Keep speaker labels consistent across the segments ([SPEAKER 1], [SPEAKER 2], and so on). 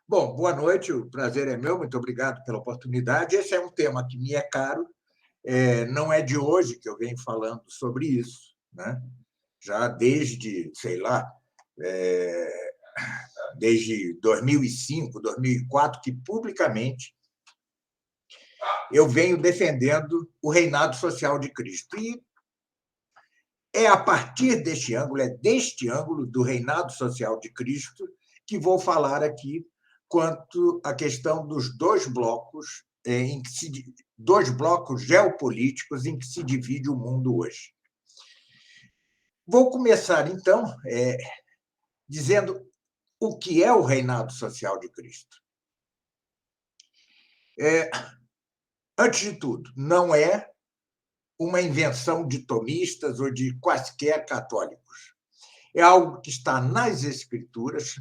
[SPEAKER 1] Bom, boa noite, o prazer é meu, muito obrigado pela oportunidade. Esse é um tema que me é caro, não é de hoje que eu venho falando sobre isso, né? Já desde, sei lá, eh, desde 2005, 2004, que publicamente eu venho defendendo o reinado social de Cristo. E é a partir deste ângulo do reinado social de Cristo, que vou falar aqui quanto à questão dos dois blocos geopolíticos em que se divide o mundo hoje. Vou começar, então, dizendo o que é o reinado social de Cristo. Antes de tudo, não é uma invenção de tomistas ou de quaisquer católicos. É algo que está nas Escrituras,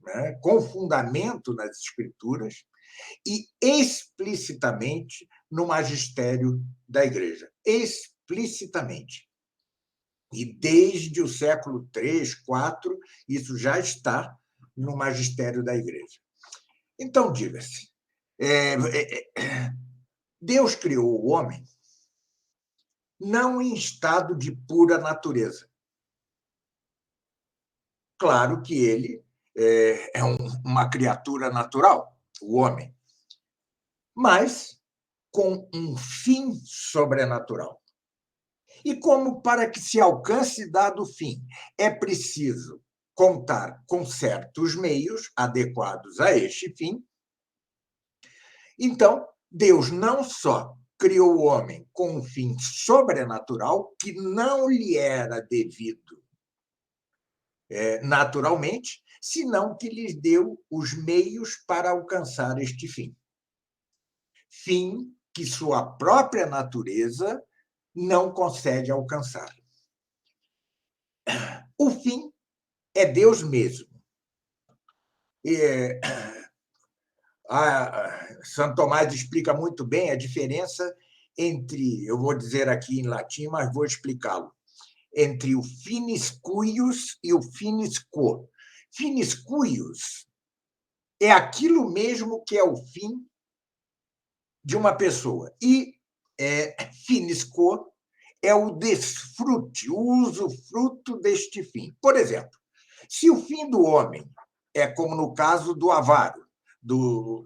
[SPEAKER 1] né, com fundamento nas Escrituras, e explicitamente no magistério da Igreja. Explicitamente. E desde o século III, IV, isso já está no magistério da Igreja. Então, diga-se, Deus criou o homem não em estado de pura natureza. Claro que ele é uma criatura natural, o homem, mas com um fim sobrenatural. E como para que se alcance dado fim é preciso contar com certos meios adequados a este fim, então Deus não só criou o homem com um fim sobrenatural que não lhe era devido naturalmente, senão que lhes deu os meios para alcançar este fim. Fim que sua própria natureza não consegue alcançar. O fim é Deus mesmo. E, Santo Tomás explica muito bem a diferença entre, eu vou dizer aqui em latim, mas vou explicá-lo, entre o finis cuius e o finis quo. Finis cuius é aquilo mesmo que é o fim de uma pessoa. E finis quo é o desfrute, o usufruto deste fim. Por exemplo, se o fim do homem é como no caso do avaro, do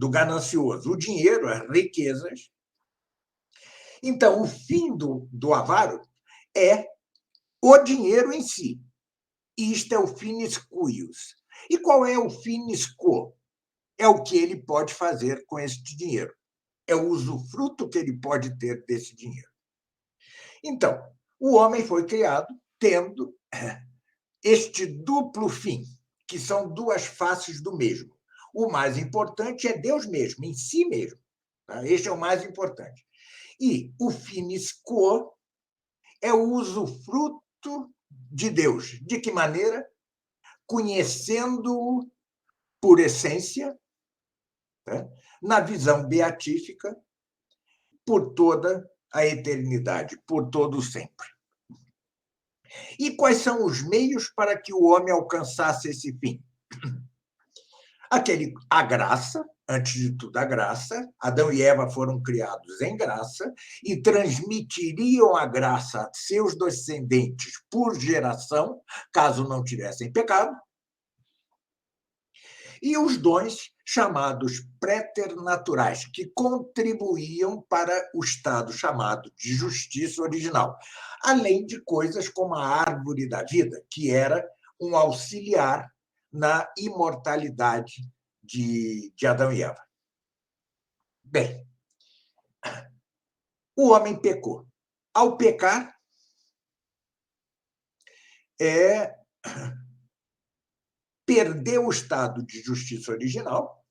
[SPEAKER 1] ganancioso, o dinheiro, as riquezas, então o fim do avaro é o dinheiro em si. Isto é o finis cuius. E qual é o finis quo? É o que ele pode fazer com este dinheiro. É o usufruto que ele pode ter desse dinheiro. Então, o homem foi criado tendo este duplo fim, que são duas faces do mesmo. O mais importante é Deus mesmo, em si mesmo. Tá? Este é o mais importante. E o finis quo é o usufruto de Deus. De que maneira? Conhecendo-o por essência, né? Na visão beatífica, por toda a eternidade, por todo o sempre. E quais são os meios para que o homem alcançasse esse fim? A graça, antes de tudo a graça, Adão e Eva foram criados em graça e transmitiriam a graça a seus descendentes por geração, caso não tivessem pecado, e os dons chamados preternaturais, que contribuíam para o estado chamado de justiça original, além de coisas como a árvore da vida, que era um auxiliar na imortalidade de Adão e Eva. Bem, o homem pecou. Ao pecar, perdeu o estado de justiça original.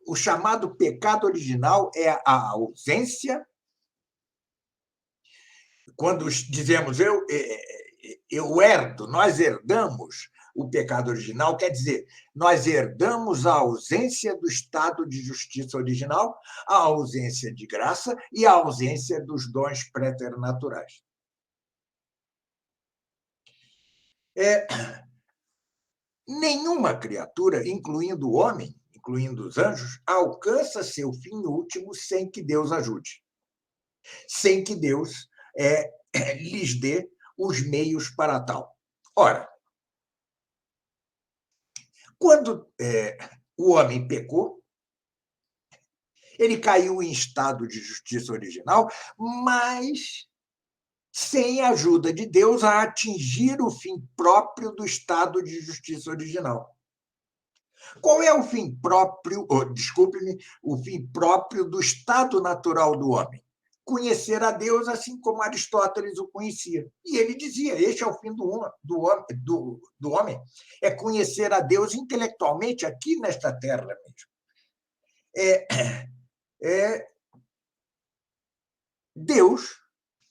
[SPEAKER 1] O chamado pecado original é a ausência. Quando dizemos eu herdo, nós herdamos o pecado original, quer dizer, nós herdamos a ausência do estado de justiça original, a ausência de graça e a ausência dos dons preternaturais. Nenhuma criatura, incluindo o homem, incluindo os anjos, alcança seu fim último sem que Deus ajude, sem que Deus lhes dê os meios para tal. Ora, quando o homem pecou, ele caiu em estado de justiça original, mas sem a ajuda de Deus a atingir o fim próprio do estado de justiça original. Qual é o fim próprio, desculpe-me, o fim próprio do estado natural do homem? Conhecer a Deus assim como Aristóteles o conhecia. E ele dizia, este é o fim do homem, é conhecer a Deus intelectualmente aqui nesta terra mesmo. Deus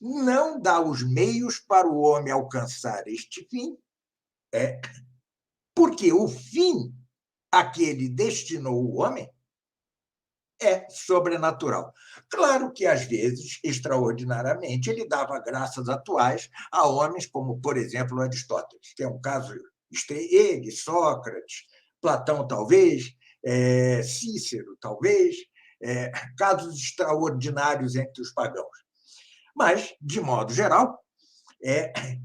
[SPEAKER 1] não dá os meios para o homem alcançar este fim, porque o fim a que ele destinou o homem é sobrenatural. Claro que, às vezes, extraordinariamente, ele dava graças atuais a homens como, por exemplo, Aristóteles, que é um caso, ele, Sócrates, Platão, talvez, Cícero, talvez, casos extraordinários entre os pagãos. Mas, de modo geral,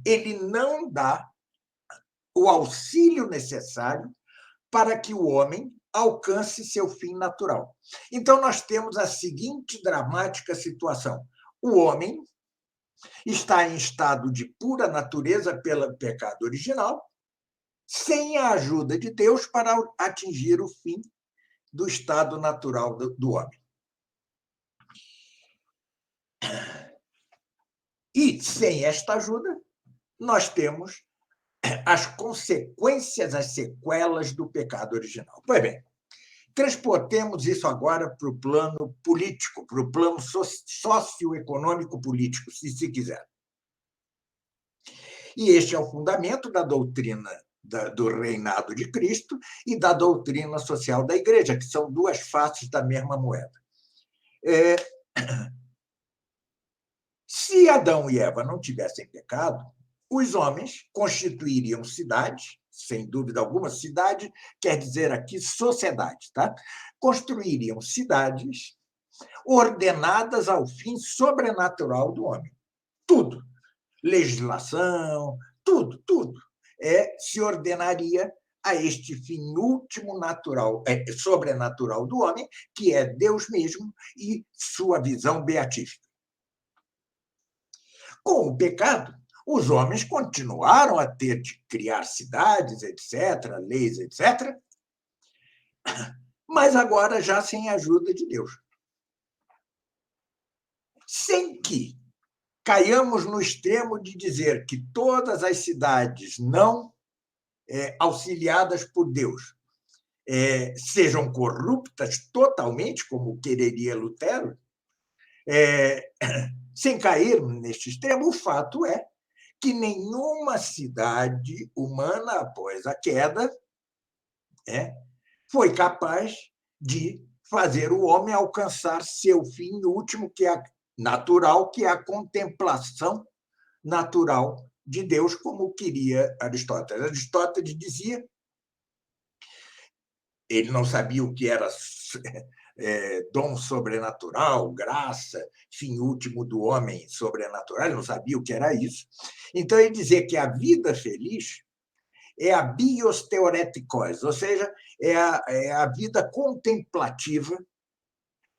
[SPEAKER 1] ele não dá o auxílio necessário para que o homem alcance seu fim natural. Então, nós temos a seguinte dramática situação: o homem está em estado de pura natureza pelo pecado original, sem a ajuda de Deus para atingir o fim do estado natural do homem. E, sem esta ajuda, nós temos as consequências, as sequelas do pecado original. Pois bem, transportemos isso agora para o plano político, para o plano socioeconômico político, se quiser. E este é o fundamento da doutrina do reinado de Cristo e da doutrina social da Igreja, que são duas faces da mesma moeda. Se Adão e Eva não tivessem pecado, os homens constituiriam cidades, sem dúvida alguma, cidade quer dizer aqui sociedade, tá? Construiriam cidades ordenadas ao fim sobrenatural do homem. Tudo. Legislação, tudo. Se ordenaria a este fim último natural, sobrenatural do homem, que é Deus mesmo e sua visão beatífica. Com o pecado, os homens continuaram a ter de criar cidades, etc., leis, etc., mas agora já sem a ajuda de Deus. Sem que caiamos no extremo de dizer que todas as cidades não auxiliadas por Deus sejam corruptas totalmente, como quereria Lutero, sem cair neste extremo, o fato é que nenhuma cidade humana, após a queda, foi capaz de fazer o homem alcançar seu fim último, que é natural, que é a contemplação natural de Deus, como queria Aristóteles. Aristóteles dizia, ele não sabia o que era dom sobrenatural, graça, fim último do homem sobrenatural, ele não sabia o que era isso. Então, ele dizia que a vida feliz é a bios theoretikos, ou seja, é a vida contemplativa,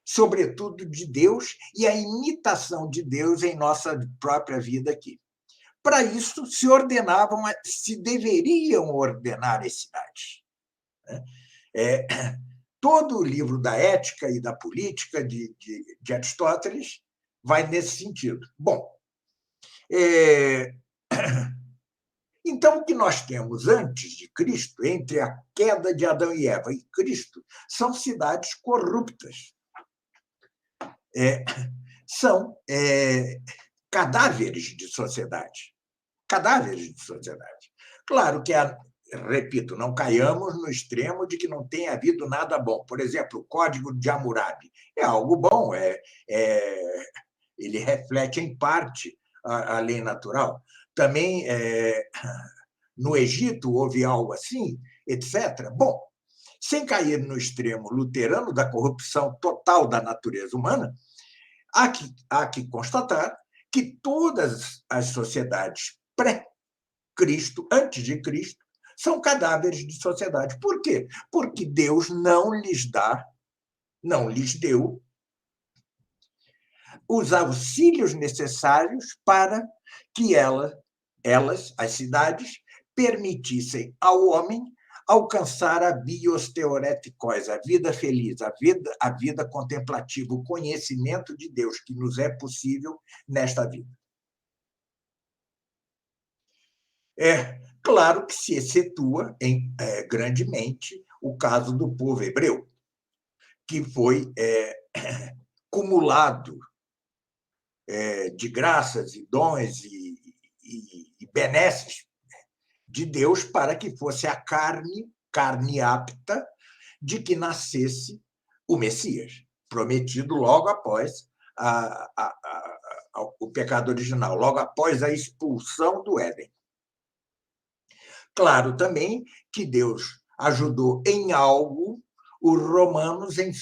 [SPEAKER 1] sobretudo de Deus, e a imitação de Deus em nossa própria vida aqui. Para isso, se deveriam ordenar as cidades. Todo o livro da ética e da política de Aristóteles vai nesse sentido. Bom, então, o que nós temos antes de Cristo, entre a queda de Adão e Eva e Cristo, são cidades corruptas. São cadáveres de sociedade. Cadáveres de sociedade. Claro que, repito, não caiamos no extremo de que não tenha havido nada bom. Por exemplo, o Código de Hammurabi é algo bom, ele reflete, em parte, a lei natural. Também, no Egito, houve algo assim, etc. Bom, sem cair no extremo luterano da corrupção total da natureza humana, há que constatar que todas as sociedades pré-Cristo, antes de Cristo, são cadáveres de sociedade. Por quê? Porque Deus não lhes deu os auxílios necessários para que elas, as cidades, permitissem ao homem alcançar a bios theoretikos, a vida feliz, a vida contemplativa, o conhecimento de Deus que nos é possível nesta vida. É claro que se excetua grandemente o caso do povo hebreu, que foi cumulado de graças e dons e benesses de Deus para que fosse a carne apta de que nascesse o Messias, prometido logo após o pecado original, logo após a expulsão do Éden. Claro também que Deus ajudou em algo os romanos em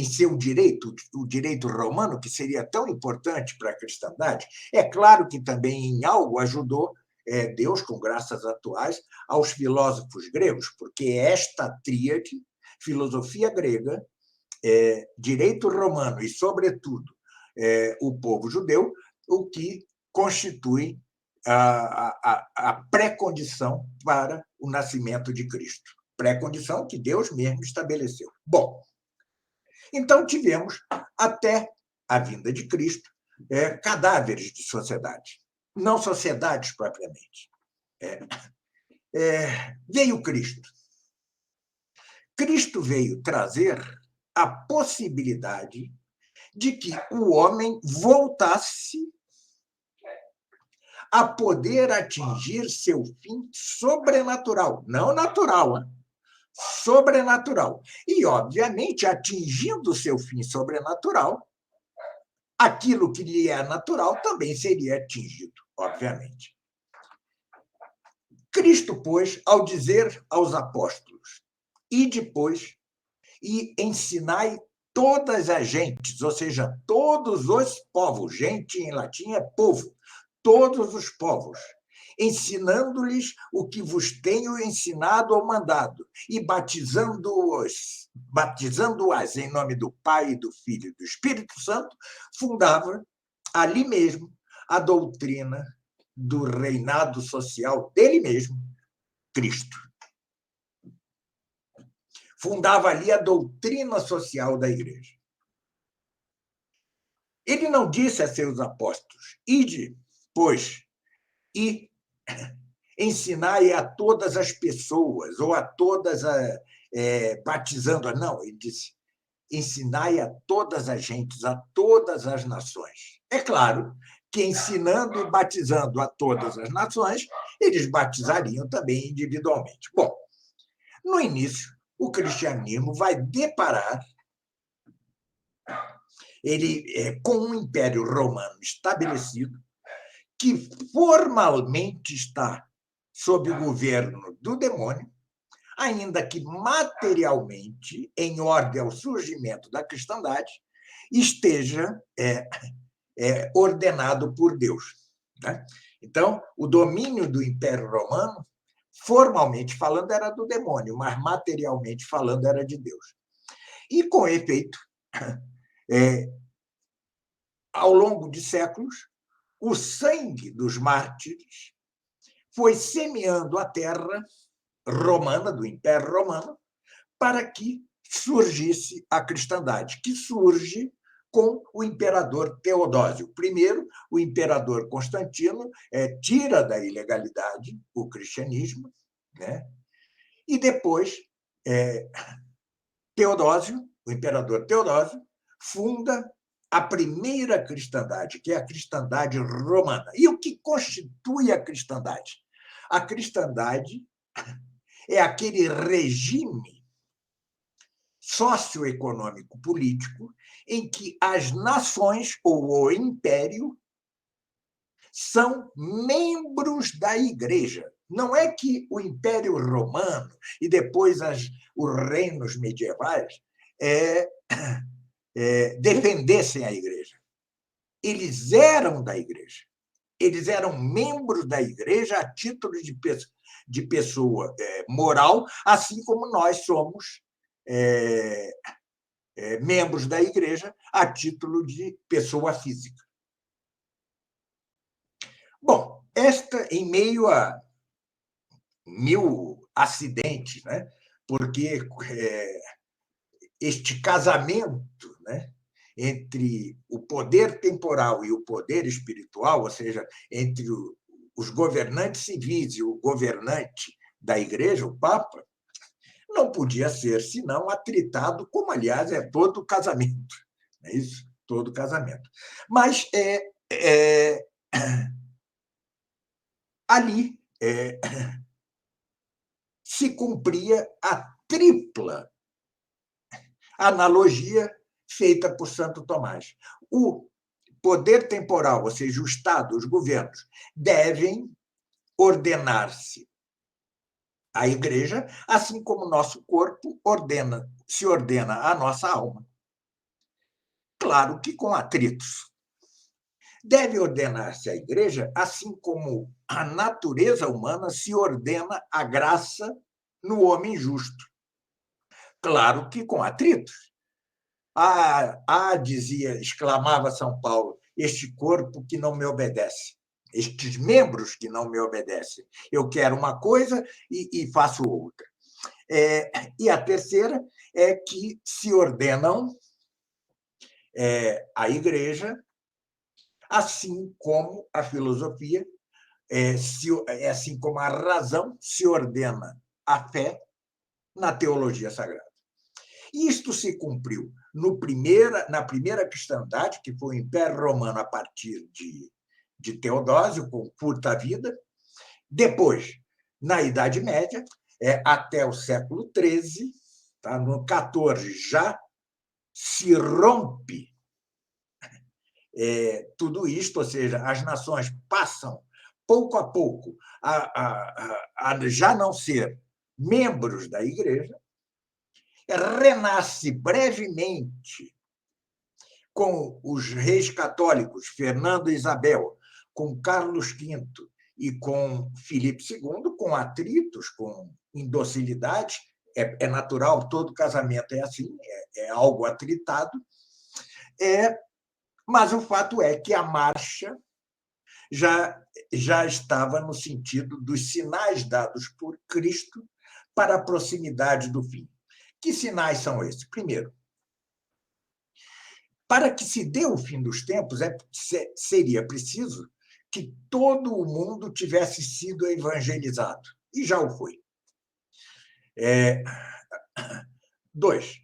[SPEAKER 1] seu direito, o direito romano, que seria tão importante para a cristandade. É claro que também em algo ajudou Deus, com graças atuais, aos filósofos gregos, porque esta tríade, filosofia grega, direito romano e, sobretudo, o povo judeu, o que constitui a pré-condição para o nascimento de Cristo. Pré-condição que Deus mesmo estabeleceu. Bom, então tivemos, até a vinda de Cristo, cadáveres de sociedade, não sociedades propriamente. Veio Cristo. Cristo veio trazer a possibilidade de que o homem voltasse a poder atingir seu fim sobrenatural, não natural, sobrenatural. E, obviamente, atingindo seu fim sobrenatural, aquilo que lhe é natural também seria atingido, obviamente. Cristo, pois, ao dizer aos apóstolos, e depois, e ensinai todas as gentes, ou seja, todos os povos, gente em latim é povo, todos os povos, ensinando-lhes o que vos tenho ensinado ou mandado, e batizando-as em nome do Pai, do Filho e do Espírito Santo, fundava ali mesmo a doutrina do reinado social dele mesmo, Cristo. Fundava ali a doutrina social da igreja. Ele não disse a seus apóstolos, ide, pois, e ensinai a todas as pessoas, ou a todas, batizando. Não, ele disse, ensinai a todas as gentes, a todas as nações. É claro que ensinando e batizando a todas as nações, eles batizariam também individualmente. Bom, no início, o cristianismo vai deparar com um império romano estabelecido, que formalmente está sob o governo do demônio, ainda que materialmente, em ordem ao surgimento da cristandade, esteja ordenado por Deus. Né? Então, o domínio do Império Romano, formalmente falando, era do demônio, mas materialmente falando, era de Deus. E, com efeito, ao longo de séculos, o sangue dos mártires foi semeando a terra romana, do Império Romano, para que surgisse a cristandade, que surge com o imperador Teodósio. Primeiro, o imperador Constantino tira da ilegalidade o cristianismo, né? E depois Teodósio, o imperador Teodósio, funda a primeira cristandade, que é a cristandade romana. E o que constitui a cristandade? A cristandade é aquele regime socioeconômico político em que as nações ou o império são membros da igreja. Não é que o Império Romano e depois os reinos medievais é, defendessem a igreja. Eles eram da igreja. Eles eram membros da igreja a título de pessoa moral, assim como nós somos membros da igreja a título de pessoa física. Bom, em meio a 1000 acidentes, né? Porque este casamento, né, entre o poder temporal e o poder espiritual, ou seja, entre os governantes civis e o governante da igreja, o Papa, não podia ser senão atritado, como, aliás, é todo casamento. É isso? Todo casamento. Mas ali se cumpria a tripla analogia feita por Santo Tomás. O poder temporal, ou seja, o Estado, os governos, devem ordenar-se à igreja, assim como o nosso corpo se ordena à nossa alma. Claro que com atritos. Deve ordenar-se à igreja, assim como a natureza humana se ordena à graça no homem justo. Claro que com atritos. Exclamava São Paulo, este corpo que não me obedece, estes membros que não me obedecem. Eu quero uma coisa e faço outra. E a terceira é que se ordenam a igreja, assim como a filosofia, assim como a razão se ordena a fé na teologia sagrada. Isto se cumpriu na primeira cristandade, que foi o Império Romano a partir de Teodósio, com curta vida. Depois, na Idade Média, até o século XIII, tá? No XIV já se rompe tudo isto, ou seja, as nações passam, pouco a pouco, a já não ser membros da Igreja, renasce brevemente com os reis católicos, Fernando e Isabel, com Carlos V e com Filipe II, com atritos, com indocilidade. É natural, todo casamento é assim, é algo atritado. Mas o fato é que a marcha já estava no sentido dos sinais dados por Cristo para a proximidade do fim. Que sinais são esses? Primeiro, para que se dê o fim dos tempos, seria preciso que todo o mundo tivesse sido evangelizado, e já o foi. 2,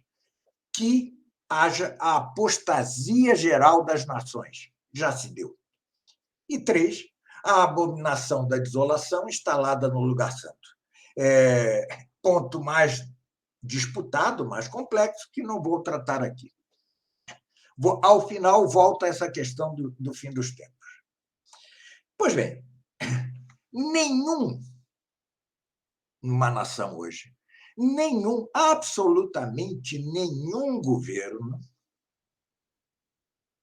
[SPEAKER 1] que haja a apostasia geral das nações, já se deu. E 3, a abominação da desolação instalada no lugar santo. Ponto mais disputado, mais complexo, que não vou tratar aqui. Ao final, volta essa questão do fim dos tempos. Pois bem, numa nação hoje, absolutamente nenhum governo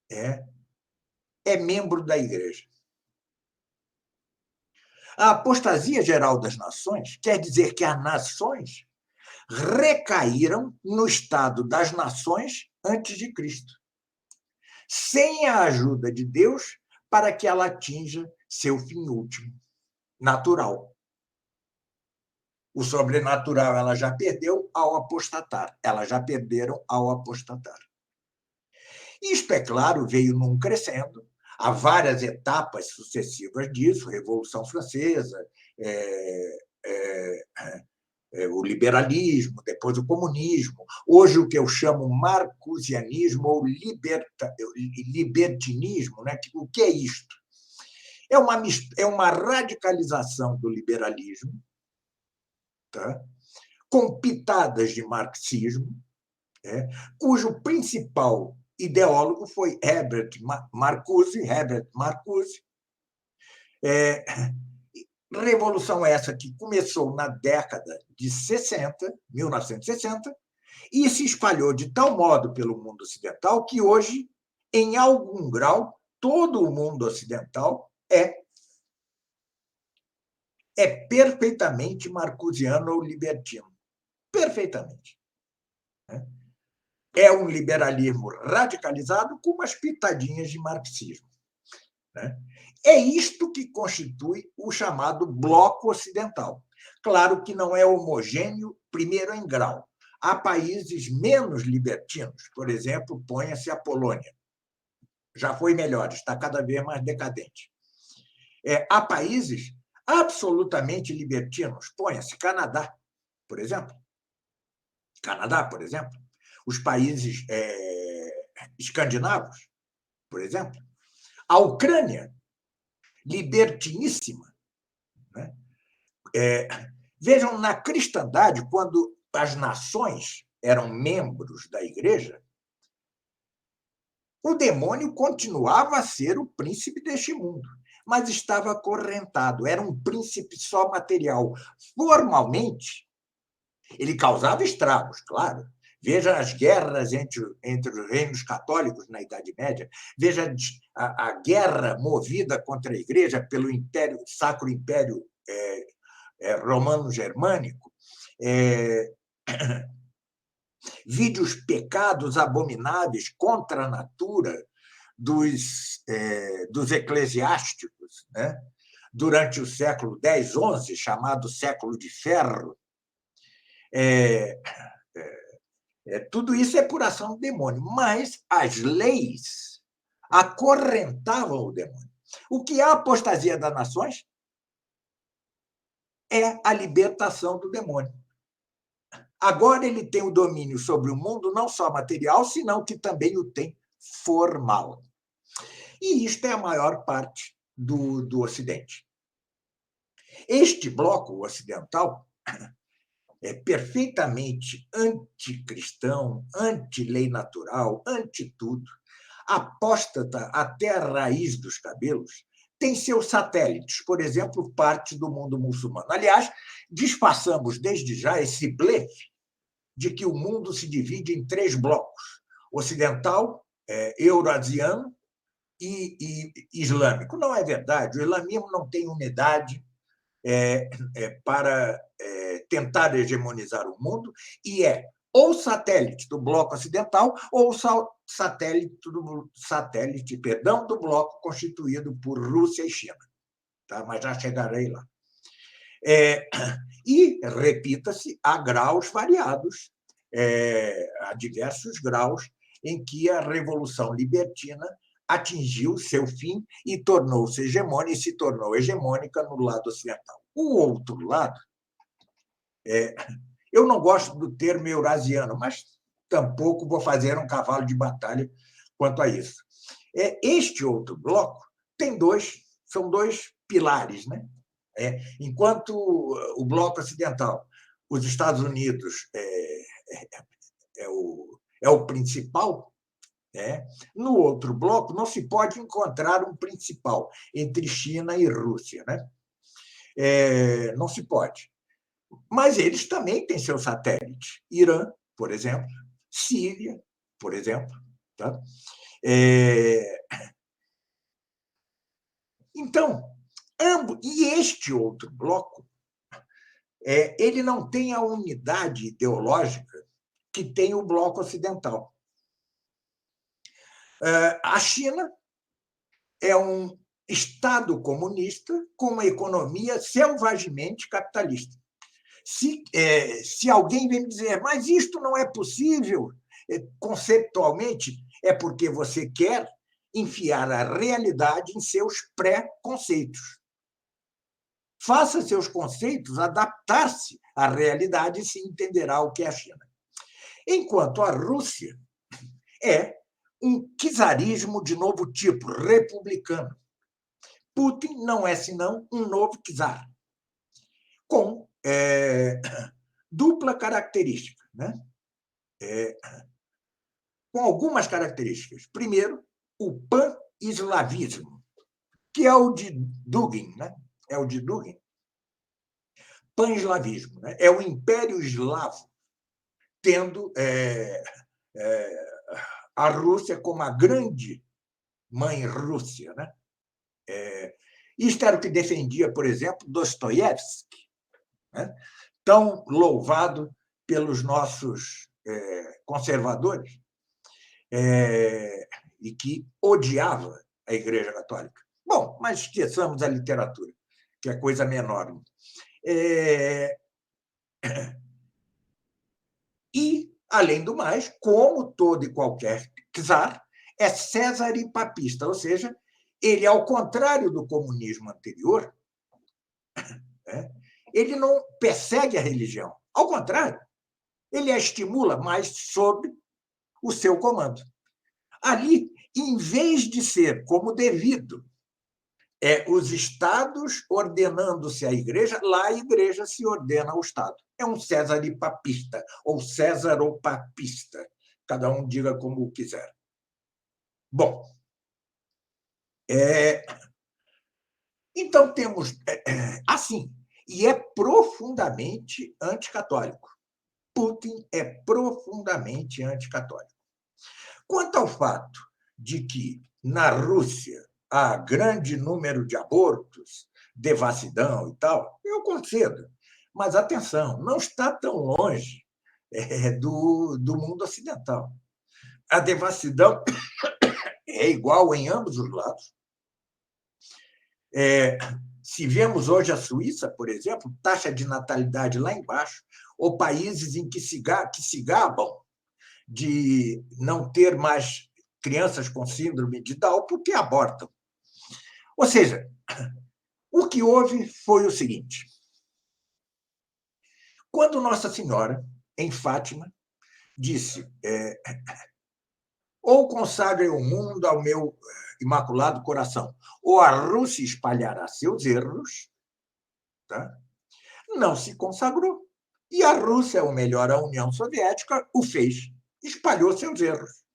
[SPEAKER 1] é membro da igreja. A apostasia geral das nações quer dizer que as nações recaíram no estado das nações antes de Cristo, sem a ajuda de Deus para que ela atinja seu fim último, natural. O sobrenatural ela já perdeu ao apostatar. Elas já perderam ao apostatar. Isto, é claro, veio num crescendo. Há várias etapas sucessivas disso, Revolução Francesa, o liberalismo, depois o comunismo, hoje o que eu chamo marcusianismo ou libertinismo. Né? O que é isto? É uma radicalização do liberalismo, tá? Com pitadas de marxismo, cujo principal ideólogo foi Herbert Marcuse, Revolução essa que começou na década de 60, 1960, e se espalhou de tal modo pelo mundo ocidental que hoje, em algum grau, todo o mundo ocidental é perfeitamente marcusiano ou libertino. Perfeitamente. É um liberalismo radicalizado com umas pitadinhas de marxismo. É isto que constitui o chamado bloco ocidental. Claro que não é homogêneo, primeiro em grau. Há países menos libertinos, por exemplo, ponha-se a Polônia. Já foi melhor, está cada vez mais decadente. Há países absolutamente libertinos, ponha-se Canadá, por exemplo. Canadá, por exemplo. Os países escandinavos, por exemplo. A Ucrânia, libertiníssima. Né? Vejam, na cristandade, quando as nações eram membros da igreja, o demônio continuava a ser o príncipe deste mundo, mas estava acorrentado, era um príncipe só material. Formalmente, ele causava estragos, claro. Veja as guerras entre os reinos católicos na Idade Média, veja a guerra movida contra a igreja pelo Sacro Império Romano-Germânico, vide os pecados abomináveis contra a natura dos eclesiásticos, né? Durante o século X, XI, chamado século de ferro. Tudo isso é por ação do demônio, mas as leis acorrentavam o demônio. O que é a apostasia das nações? É a libertação do demônio. Agora ele tem o domínio sobre o mundo não só material, senão que também o tem formal. E isto é a maior parte do Ocidente. Este bloco ocidental é perfeitamente anticristão, anti-lei natural, anti-tudo, apóstata até a raiz dos cabelos, tem seus satélites, por exemplo, parte do mundo muçulmano. Aliás, disfarçamos desde já esse blefe de que o mundo se divide em 3 blocos: ocidental, eurasiano e islâmico. Não é verdade. O islamismo não tem unidade para tentar hegemonizar o mundo e ou satélite do bloco ocidental ou satélite do bloco constituído por Rússia e China. Tá? Mas já chegarei lá. E, repita-se, há graus variados, há diversos graus em que a Revolução Libertina atingiu seu fim e tornou-se hegemônica, e se tornou hegemônica no lado ocidental. O outro lado, eu não gosto do termo eurasiano, mas tampouco vou fazer um cavalo de batalha quanto a isso. Este outro bloco são 2 pilares, né? Enquanto o bloco ocidental, os Estados Unidos é o principal, no outro bloco não se pode encontrar um principal entre China e Rússia, né? Não se pode. Mas eles também têm seus satélites. Irã, por exemplo, Síria, por exemplo. Tá? Então, e este outro bloco, ele não tem a unidade ideológica que tem o bloco ocidental. A China é um Estado comunista com uma economia selvagemente capitalista. Se alguém vem me dizer, mas isto não é possível conceptualmente, é porque você quer enfiar a realidade em seus pré-conceitos. Faça seus conceitos adaptar-se à realidade e se entenderá o que é a China. Enquanto a Rússia é um czarismo de novo tipo, republicano. Putin não é senão um novo czar, com dupla característica, né? Com algumas características. Primeiro, o pan-eslavismo, que é o de Dugin, né? É o de Dugin, pan-eslavismo, né? É o Império Eslavo tendo a Rússia como a grande mãe Rússia, né? Isto era o que defendia, por exemplo, Dostoiévski, né? Tão louvado pelos nossos conservadores, e que odiava a Igreja Católica. Bom, mas esqueçamos a literatura, que é coisa menor. E, além do mais, como todo e qualquer czar, é César e papista, ou seja, ele, ao contrário do comunismo anterior, ele não persegue a religião. Ao contrário, ele a estimula, mas sob o seu comando. Ali, em vez de ser como devido, os estados ordenando-se à igreja, lá a igreja se ordena ao estado. É um César e papista, ou César ou papista. Cada um diga como quiser. Bom, então temos assim, e é profundamente anticatólico. Putin é profundamente anticatólico. Quanto ao fato de que, na Rússia, há grande número de abortos, devassidão e tal, eu concedo. Mas, atenção, não está tão longe do mundo ocidental. A devassidão é igual em ambos os lados. Se vemos hoje a Suíça, por exemplo, taxa de natalidade lá embaixo, ou países em que se gabam de não ter mais crianças com síndrome de Down porque abortam. Ou seja, o que houve foi o seguinte: quando Nossa Senhora, em Fátima, disse ou consagre o mundo ao meu imaculado coração, ou a Rússia espalhará seus erros, tá? Não se consagrou. E a Rússia, ou melhor, a União Soviética, o fez, espalhou seus erros.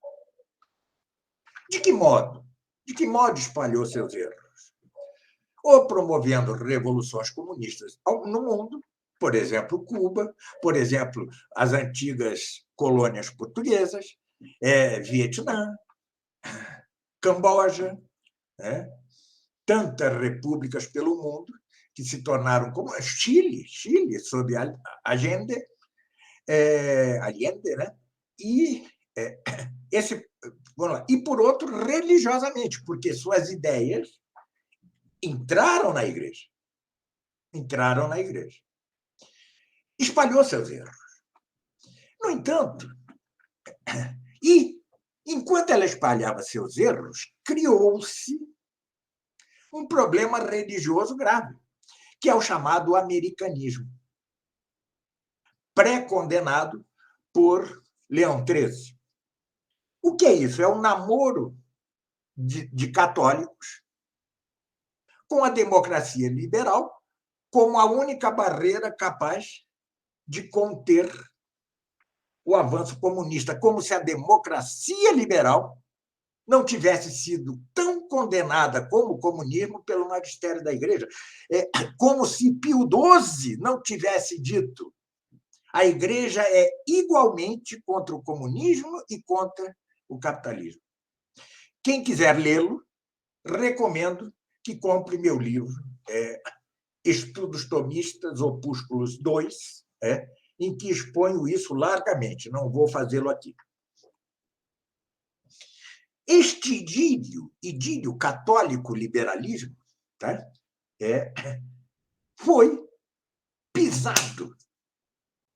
[SPEAKER 1] De que modo? De que modo espalhou seus erros? Ou promovendo revoluções comunistas no mundo, por exemplo, Cuba, por exemplo, as antigas colônias portuguesas, Vietnã, Camboja, tantas repúblicas pelo mundo que se tornaram como Chile, sob Allende, né? E e por outro, religiosamente, porque suas ideias entraram na igreja. Espalhou seus erros. No entanto, enquanto ela espalhava seus erros, criou-se um problema religioso grave, que é o chamado americanismo, pré-condenado por Leão XIII. O que é isso? É um namoro de católicos com a democracia liberal como a única barreira capaz de conter o avanço comunista, como se a democracia liberal não tivesse sido tão condenada como o comunismo pelo magistério da Igreja. Como se Pio XII não tivesse dito: a Igreja é igualmente contra o comunismo e contra o capitalismo. Quem quiser lê-lo, recomendo que compre meu livro, Estudos Tomistas, Opúsculos 2, em que exponho isso largamente. Não vou fazê-lo aqui. Este idílio católico-liberalismo, tá? Foi pisado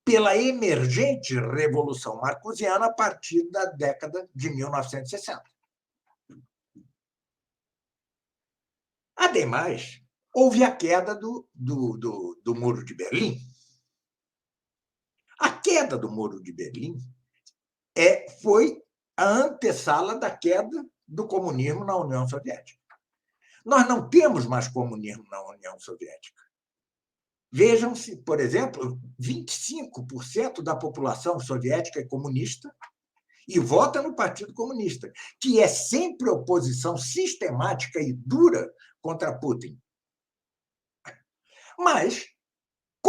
[SPEAKER 1] pela emergente Revolução Marcosiana a partir da década de 1960. Ademais, houve a queda do Muro de Berlim. A queda do Muro de Berlim foi a antessala da queda do comunismo na União Soviética. Nós não temos mais comunismo na União Soviética. Vejam-se, por exemplo, 25% da população soviética é comunista e vota no Partido Comunista, que é sempre oposição sistemática e dura contra Putin. Mas,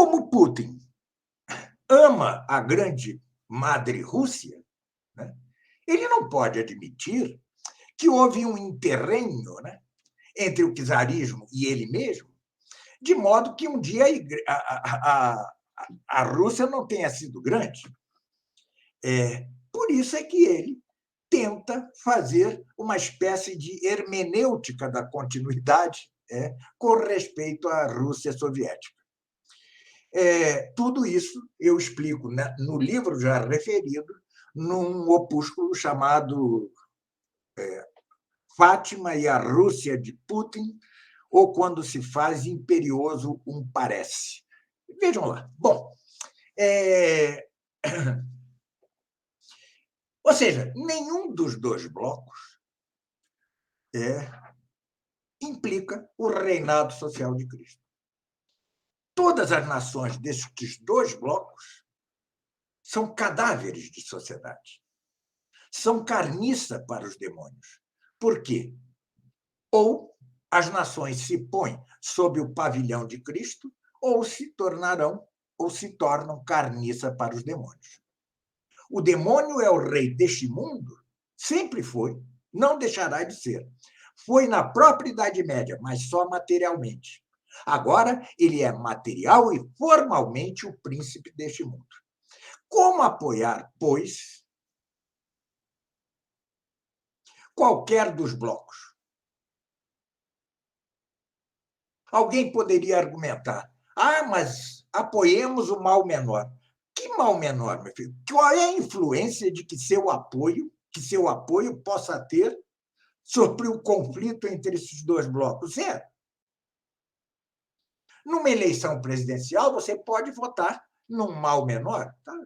[SPEAKER 1] como Putin ama a grande madre Rússia, né, ele não pode admitir que houve um interregno, né, entre o czarismo e ele mesmo, de modo que um dia a Rússia não tenha sido grande. Por isso é que ele tenta fazer uma espécie de hermenêutica da continuidade com respeito à Rússia soviética. Tudo isso eu explico no livro já referido, num opúsculo chamado Fátima e a Rússia de Putin, ou quando se faz imperioso um parece. Vejam lá. Bom, ou seja, nenhum dos dois blocos implica o reinado social de Cristo. Todas as nações destes dois blocos são cadáveres de sociedade. São carniça para os demônios. Por quê? Ou as nações se põem sob o pavilhão de Cristo, ou se tornam carniça para os demônios. O demônio é o rei deste mundo, sempre foi, não deixará de ser. Foi na própria Idade Média, mas só materialmente. Agora, ele é material e formalmente o príncipe deste mundo. Como apoiar, pois, qualquer dos blocos? Alguém poderia argumentar: mas apoiemos o mal menor. Que mal menor, meu filho? Qual é a influência de que seu apoio possa ter sobre o conflito entre esses dois blocos? Zero. Numa eleição presidencial, você pode votar num mal menor, tá?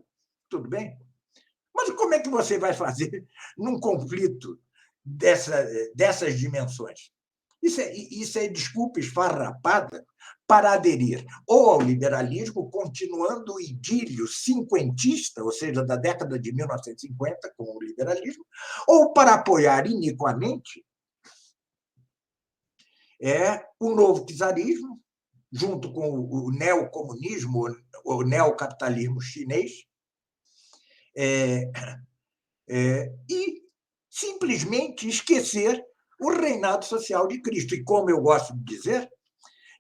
[SPEAKER 1] Tudo bem. Mas como é que você vai fazer num conflito dessas dimensões? Isso é desculpa esfarrapada para aderir ou ao liberalismo, continuando o idílio cinquentista, ou seja, da década de 1950, com o liberalismo, ou para apoiar iniquamente o novo czarismo, junto com o neocomunismo, o neocapitalismo chinês, e simplesmente esquecer o reinado social de Cristo. E, como eu gosto de dizer,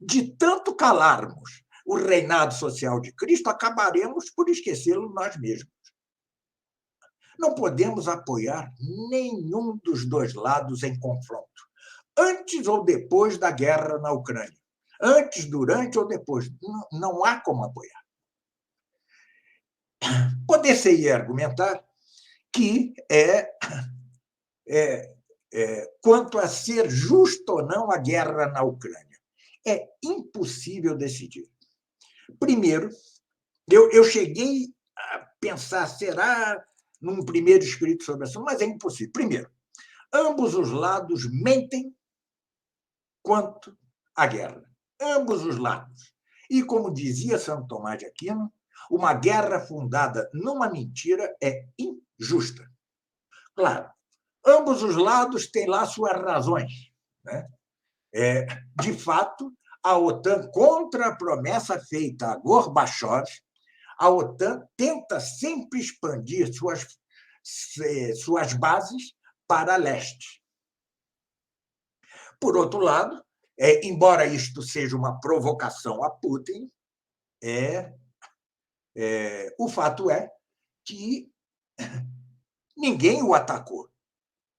[SPEAKER 1] de tanto calarmos o reinado social de Cristo, acabaremos por esquecê-lo nós mesmos. Não podemos apoiar nenhum dos dois lados em confronto, antes ou depois da guerra na Ucrânia. Antes, durante ou depois. Não há como apoiar. Poder-se-ia argumentar que quanto a ser justo ou não a guerra na Ucrânia, é impossível decidir. Primeiro, eu cheguei a pensar, será num primeiro escrito sobre isso, mas é impossível. Primeiro, ambos os lados mentem quanto à guerra. Ambos os lados. E, como dizia Santo Tomás de Aquino, uma guerra fundada numa mentira é injusta. Claro, ambos os lados têm lá suas razões, né? De fato, a OTAN, contra a promessa feita a Gorbachev, a OTAN tenta sempre expandir suas bases para leste. Por outro lado, embora isto seja uma provocação a Putin, o fato é que ninguém o atacou.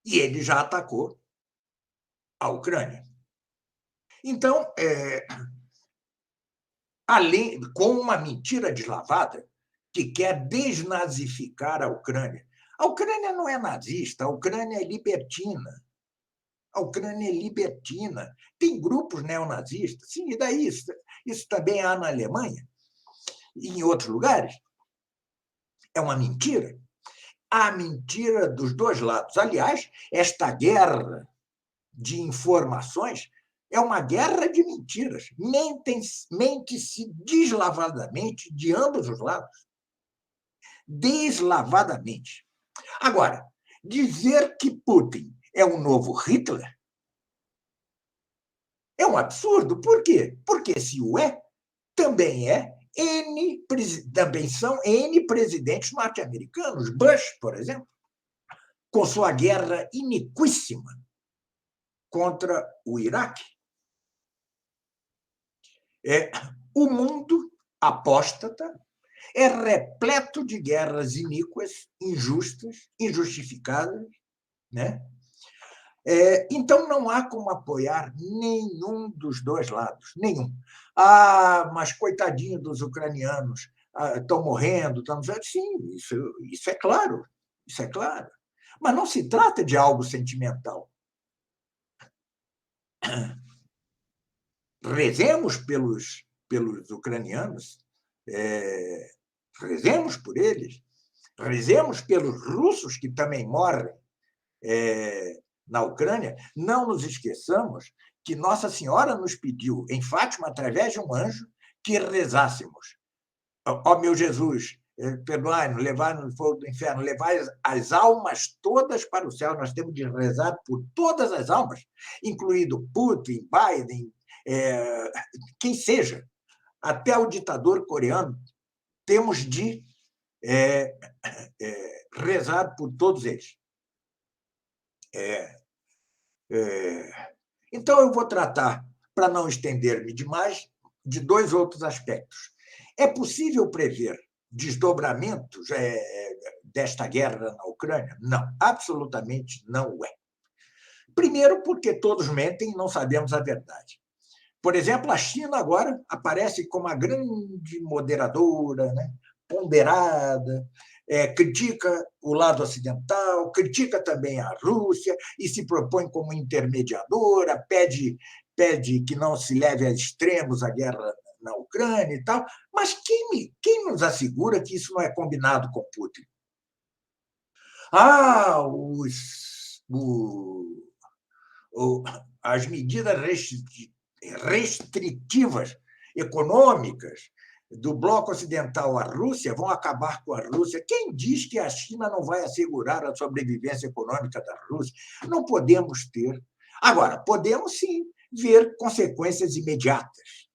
[SPEAKER 1] E ele já atacou a Ucrânia. Então, além, com uma mentira deslavada que quer desnazificar a Ucrânia. A Ucrânia não é nazista, a Ucrânia é libertina. A Ucrânia é libertina. Tem grupos neonazistas. Sim, e daí isso também há na Alemanha e em outros lugares. É uma mentira. Há mentira dos dois lados. Aliás, esta guerra de informações é uma guerra de mentiras. Mente-se deslavadamente de ambos os lados. Deslavadamente. Agora, dizer que Putin é um novo Hitler é um absurdo. Por quê? Porque, se o é, também é também são N presidentes norte-americanos. Bush, por exemplo, com sua guerra iniquíssima contra o Iraque. O mundo apóstata é repleto de guerras iníquas, injustas, injustificadas, né? Então, não há como apoiar nenhum dos dois lados, nenhum. Mas coitadinho dos ucranianos, estão morrendo, sim, isso é claro, isso é claro. Mas não se trata de algo sentimental. Rezemos pelos ucranianos, rezemos por eles, rezemos pelos russos que também morrem na Ucrânia. Não nos esqueçamos que Nossa Senhora nos pediu, em Fátima, através de um anjo, que rezássemos. Ó meu Jesus, perdoai-nos, levai-nos no fogo do inferno, levai as almas todas para o céu. Nós temos de rezar por todas as almas, incluindo Putin, Biden, quem seja, até o ditador coreano. Temos de rezar por todos eles. Então, eu vou tratar, para não estender-me demais, de dois outros aspectos. É possível prever desdobramentos desta guerra na Ucrânia? Não, absolutamente não é. Primeiro, porque todos mentem e não sabemos a verdade. Por exemplo, a China agora aparece como a grande moderadora, né? Ponderada, critica o lado ocidental, critica também a Rússia e se propõe como intermediadora, pede que não se leve a extremos a guerra na Ucrânia e tal. Mas quem nos assegura que isso não é combinado com Putin? As medidas restritivas econômicas do bloco ocidental à Rússia vão acabar com a Rússia. Quem diz que a China não vai assegurar a sobrevivência econômica da Rússia? Não podemos ter. Agora, podemos sim ver consequências imediatas.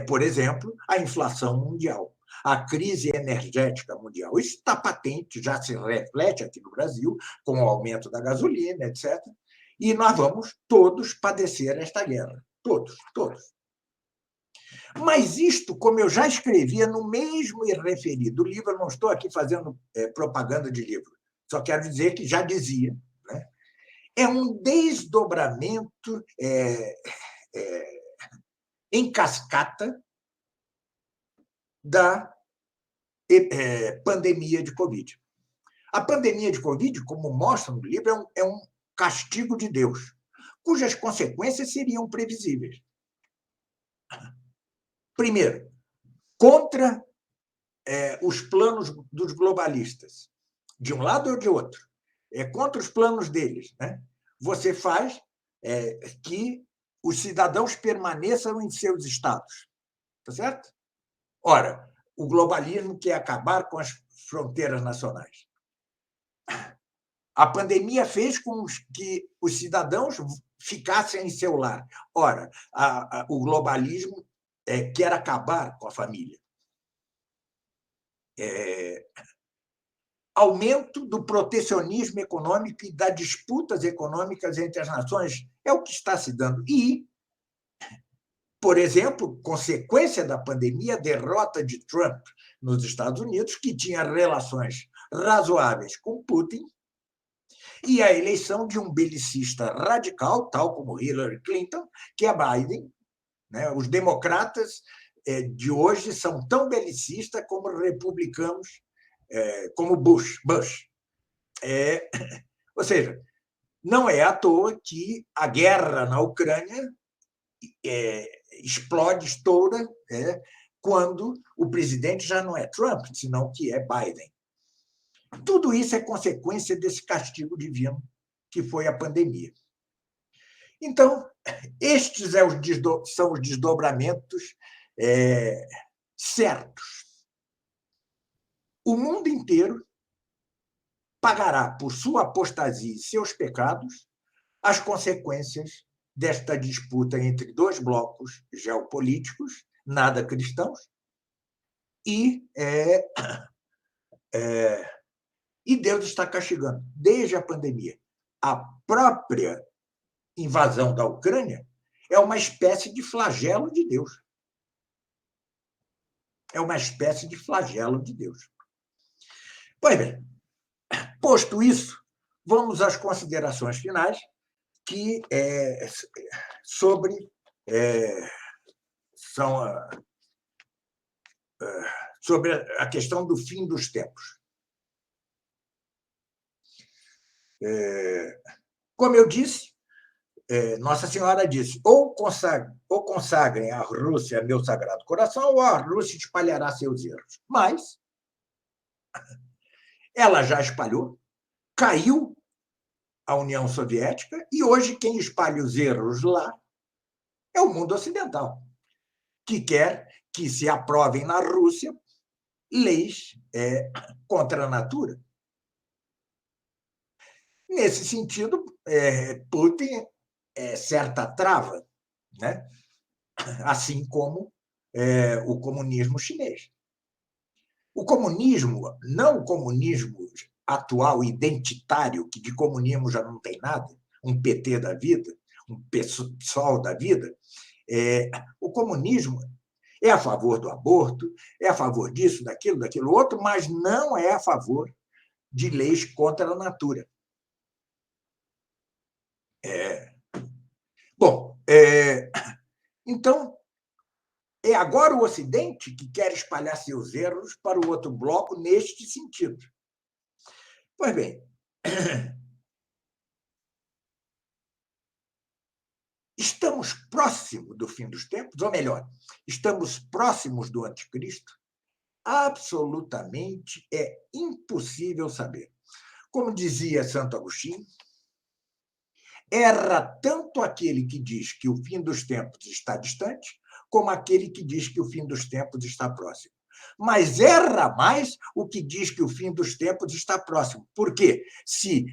[SPEAKER 1] Por exemplo, a inflação mundial, a crise energética mundial. Isso está patente, já se reflete aqui no Brasil, com o aumento da gasolina, etc. E nós vamos todos padecer esta guerra. Todos, todos. Mas isto, como eu já escrevia no mesmo e referido livro, eu não estou aqui fazendo propaganda de livro, só quero dizer que já dizia, né? É um desdobramento em cascata da pandemia de Covid. A pandemia de Covid, como mostra no livro, é um castigo de Deus, cujas consequências seriam previsíveis. Primeiro, contra os planos dos globalistas, de um lado ou de outro, contra os planos deles, né? Você faz que os cidadãos permaneçam em seus estados, tá certo? Ora, o globalismo quer acabar com as fronteiras nacionais. A pandemia fez com que os cidadãos ficassem em seu lar. Ora, o globalismo quer acabar com a família. Aumento do protecionismo econômico e das disputas econômicas entre as nações é o que está se dando. E, por exemplo, consequência da pandemia, a derrota de Trump nos Estados Unidos, que tinha relações razoáveis com Putin, e a eleição de um belicista radical, tal como Hillary Clinton, que é Biden, né? Os democratas de hoje são tão belicistas como republicanos, como Bush. Ou seja, não é à toa que a guerra na Ucrânia explode, estoura, quando o presidente já não é Trump, senão que é Biden. Tudo isso é consequência desse castigo divino que foi a pandemia. Então, estes são os desdobramentos certos. O mundo inteiro pagará por sua apostasia e seus pecados as consequências desta disputa entre dois blocos geopolíticos nada cristãos, e, e Deus está castigando, desde a pandemia. A própria invasão da Ucrânia é uma espécie de flagelo de Deus. É uma espécie de flagelo de Deus. Pois bem, posto isso, vamos às considerações finais que sobre sobre a questão do fim dos tempos. Como eu disse, Nossa Senhora disse: ou consagrem a Rússia meu sagrado coração, ou a Rússia espalhará seus erros. Mas ela já espalhou, caiu a União Soviética, e hoje quem espalha os erros lá é o mundo ocidental, que quer que se aprovem na Rússia leis contra a natura. Nesse sentido, Putin é certa trava, né? Assim como o comunismo chinês. O comunismo, não o comunismo atual, identitário, que de comunismo já não tem nada, um PT da vida, um PSOL da vida, o comunismo é a favor do aborto, é a favor disso, daquilo outro, mas não é a favor de leis contra a natura. Bom, então, é agora o Ocidente que quer espalhar seus erros para o outro bloco neste sentido. Pois bem, estamos próximos do fim dos tempos, ou melhor, estamos próximos do anticristo? Absolutamente é impossível saber. Como dizia Santo Agostinho, erra tanto aquele que diz que o fim dos tempos está distante, como aquele que diz que o fim dos tempos está próximo. Mas erra mais o que diz que o fim dos tempos está próximo. Por quê? Se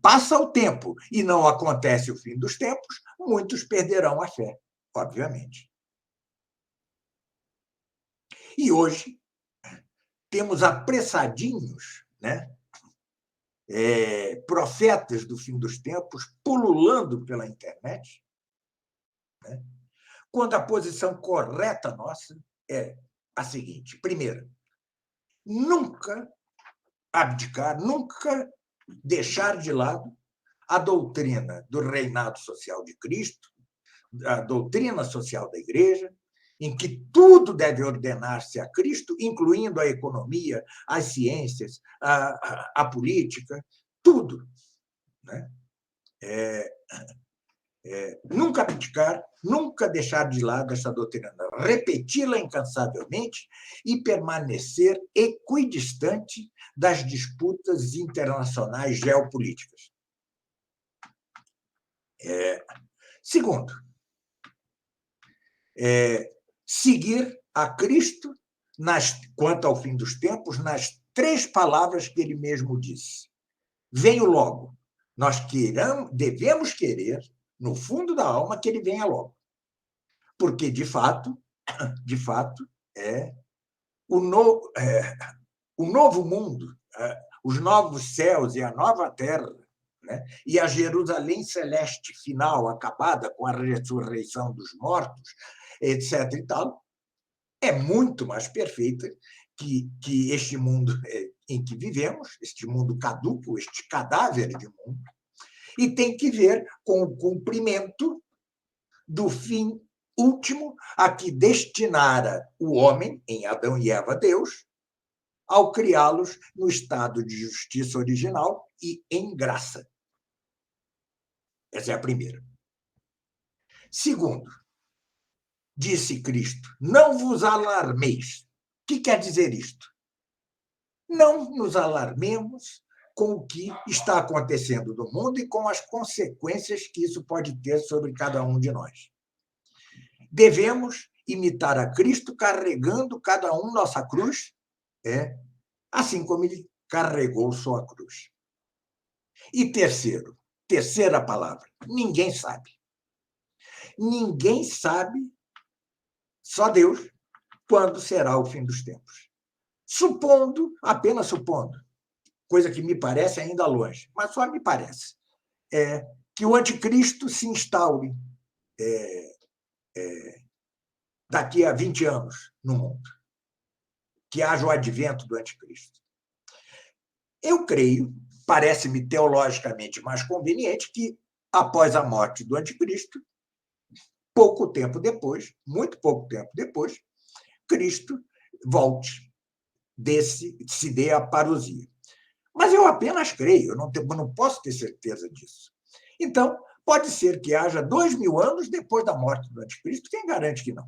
[SPEAKER 1] passa o tempo e não acontece o fim dos tempos, muitos perderão a fé, obviamente. E hoje temos apressadinhos, né? Profetas do fim dos tempos pululando pela internet, né? Quando a posição correta nossa é a seguinte: primeiro, nunca abdicar, nunca deixar de lado a doutrina do reinado social de Cristo, a doutrina social da Igreja, em que tudo deve ordenar-se a Cristo, incluindo a economia, as ciências, a política, tudo, né? Nunca abdicar, nunca deixar de lado essa doutrina, repeti-la incansavelmente e permanecer equidistante das disputas internacionais geopolíticas. Segundo, seguir a Cristo quanto ao fim dos tempos, nas 3 palavras que ele mesmo disse: venho logo. Nós devemos querer, no fundo da alma, que ele venha logo. Porque, de fato, o novo mundo, os novos céus e a nova terra, né? E a Jerusalém celeste final, acabada com a ressurreição dos mortos, etc. e tal, é muito mais perfeita que este mundo em que vivemos, este mundo caduco, este cadáver de mundo, e tem que ver com o cumprimento do fim último a que destinara o homem, em Adão e Eva, Deus, ao criá-los no estado de justiça original e em graça. Essa é a primeira. Segundo, disse Cristo: não vos alarmeis. O que quer dizer isto? Não nos alarmemos com o que está acontecendo no mundo e com as consequências que isso pode ter sobre cada um de nós. Devemos imitar a Cristo carregando cada um nossa cruz, assim como ele carregou sua cruz. E terceira palavra, ninguém sabe. Ninguém sabe só Deus, quando será o fim dos tempos. Supondo, apenas supondo, coisa que me parece ainda longe, mas só me parece, que o anticristo se instaure daqui a 20 anos no mundo, que haja o advento do anticristo. Eu creio, parece-me teologicamente mais conveniente, que após a morte do anticristo, pouco tempo depois, muito pouco tempo depois, Cristo volte, se dê a parousia. Mas eu apenas creio, eu não posso ter certeza disso. Então, pode ser que haja 2000 anos depois da morte do anticristo, quem garante que não?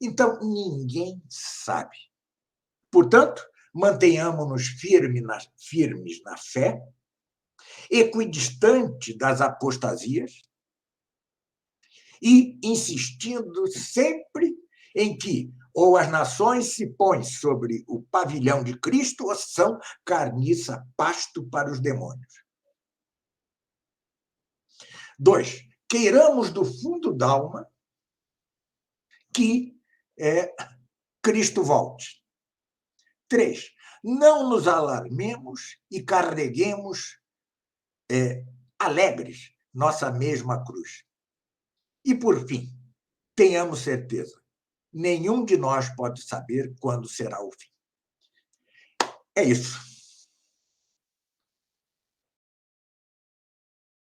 [SPEAKER 1] Então, ninguém sabe. Portanto, mantenhamos-nos firmes na fé, equidistante das apostasias e insistindo sempre em que ou as nações se põem sobre o pavilhão de Cristo ou são carniça, pasto para os demônios. 2, queiramos do fundo da alma que Cristo volte. 3, não nos alarmemos e carreguemos alegres nossa mesma cruz. E, por fim, tenhamos certeza, nenhum de nós pode saber quando será o fim. É isso.